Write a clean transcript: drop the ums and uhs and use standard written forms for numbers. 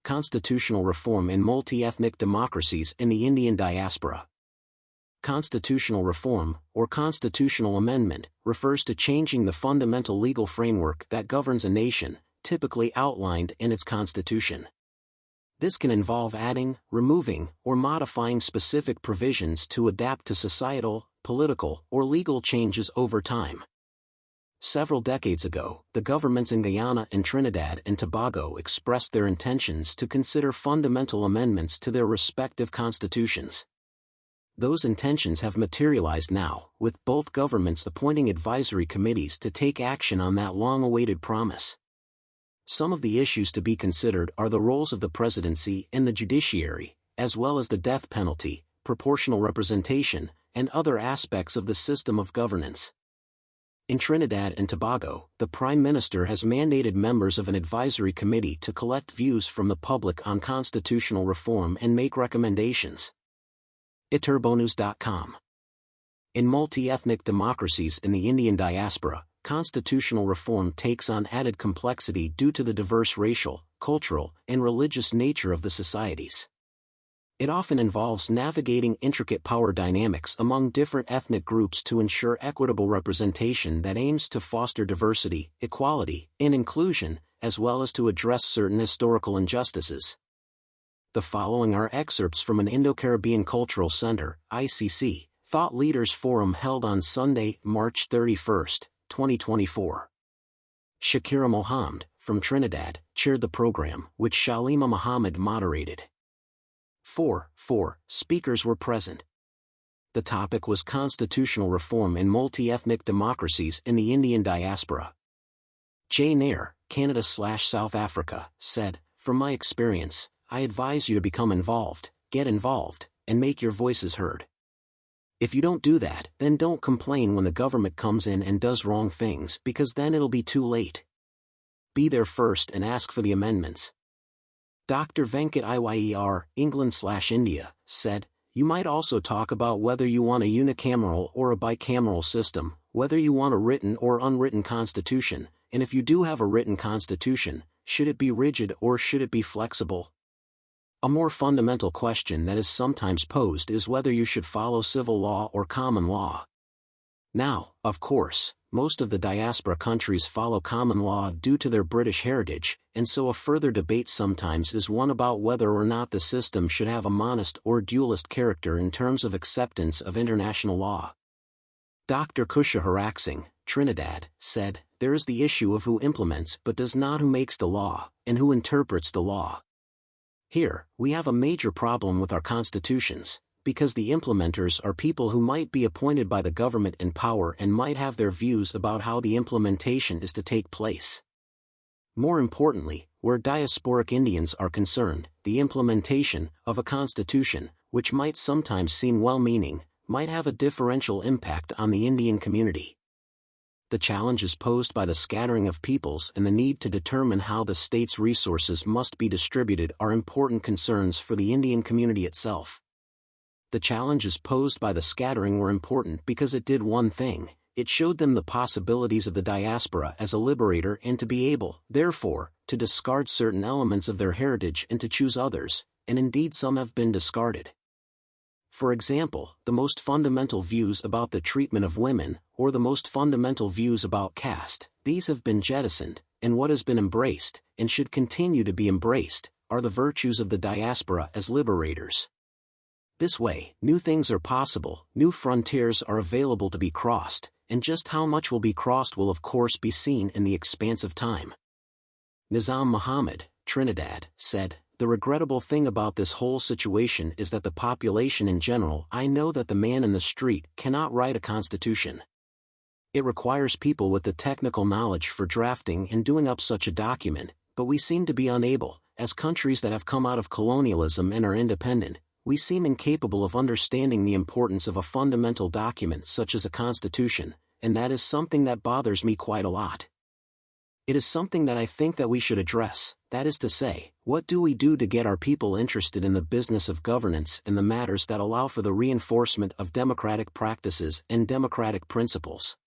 Constitutional Reform in Multi-Ethnic Democracies in the Indian Diaspora. Constitutional reform, or constitutional amendment, refers to changing the fundamental legal framework that governs a nation, typically outlined in its constitution. This can involve adding, removing, or modifying specific provisions to adapt to societal, political, or legal changes over time. Several decades ago, the governments in Guyana and Trinidad and Tobago expressed their intentions to consider fundamental amendments to their respective constitutions. Those intentions have materialized now, with both governments appointing advisory committees to take action on that long-awaited promise. Some of the issues to be considered are the roles of the presidency and the judiciary, as well as the death penalty, proportional representation, and other aspects of the system of governance. In Trinidad and Tobago, the Prime Minister has mandated members of an advisory committee to collect views from the public on constitutional reform and make recommendations. iturbonews.com. In multi-ethnic democracies in the Indian diaspora, constitutional reform takes on added complexity due to the diverse racial, cultural, and religious nature of the societies. It often involves navigating intricate power dynamics among different ethnic groups to ensure equitable representation that aims to foster diversity, equality, and inclusion, as well as to address certain historical injustices. The following are excerpts from an Indo-Caribbean Cultural Center, ICC, Thought Leaders Forum held on Sunday, March 31, 2024. Shakira Mohammed, from Trinidad, chaired the program, which Shalima Muhammad moderated. 4 speakers were present. The topic was constitutional reform in multi-ethnic democracies in the Indian diaspora. Jay Nair, Canada/South Africa, said, "From my experience, I advise you to become involved, get involved, and make your voices heard. If you don't do that, then don't complain when the government comes in and does wrong things, because then it'll be too late. Be there first and ask for the amendments." Dr. Venkat Iyer, England/India, said, "You might also talk about whether you want a unicameral or a bicameral system, whether you want a written or unwritten constitution, and if you do have a written constitution, should it be rigid or should it be flexible? A more fundamental question that is sometimes posed is whether you should follow civil law or common law. Now, of course, most of the diaspora countries follow common law due to their British heritage, and so a further debate sometimes is one about whether or not the system should have a monist or dualist character in terms of acceptance of international law." Dr. Kusha Haraksing, Trinidad, said, "There is the issue of who implements but does not who makes the law, and who interprets the law. Here, we have a major problem with our constitutions, because the implementers are people who might be appointed by the government in power and might have their views about how the implementation is to take place. More importantly, where diasporic Indians are concerned, the implementation of a constitution, which might sometimes seem well-meaning, might have a differential impact on the Indian community. The challenges posed by the scattering of peoples and the need to determine how the state's resources must be distributed are important concerns for the Indian community itself. The challenges posed by the scattering were important because it did one thing: it showed them the possibilities of the diaspora as a liberator and to be able, therefore, to discard certain elements of their heritage and to choose others, and indeed some have been discarded. For example, the most fundamental views about the treatment of women, or the most fundamental views about caste, these have been jettisoned, and what has been embraced, and should continue to be embraced, are the virtues of the diaspora as liberators. This way, new things are possible, new frontiers are available to be crossed, and just how much will be crossed will of course be seen in the expanse of time." Nizam Muhammad, Trinidad, said, "The regrettable thing about this whole situation is that the population in general, I know that the man in the street cannot write a constitution. It requires people with the technical knowledge for drafting and doing up such a document, but we seem to be unable, as countries that have come out of colonialism and are independent, we seem incapable of understanding the importance of a fundamental document such as a constitution, and that is something that bothers me quite a lot. It is something that I think that we should address, that is to say, what do we do to get our people interested in the business of governance and the matters that allow for the reinforcement of democratic practices and democratic principles?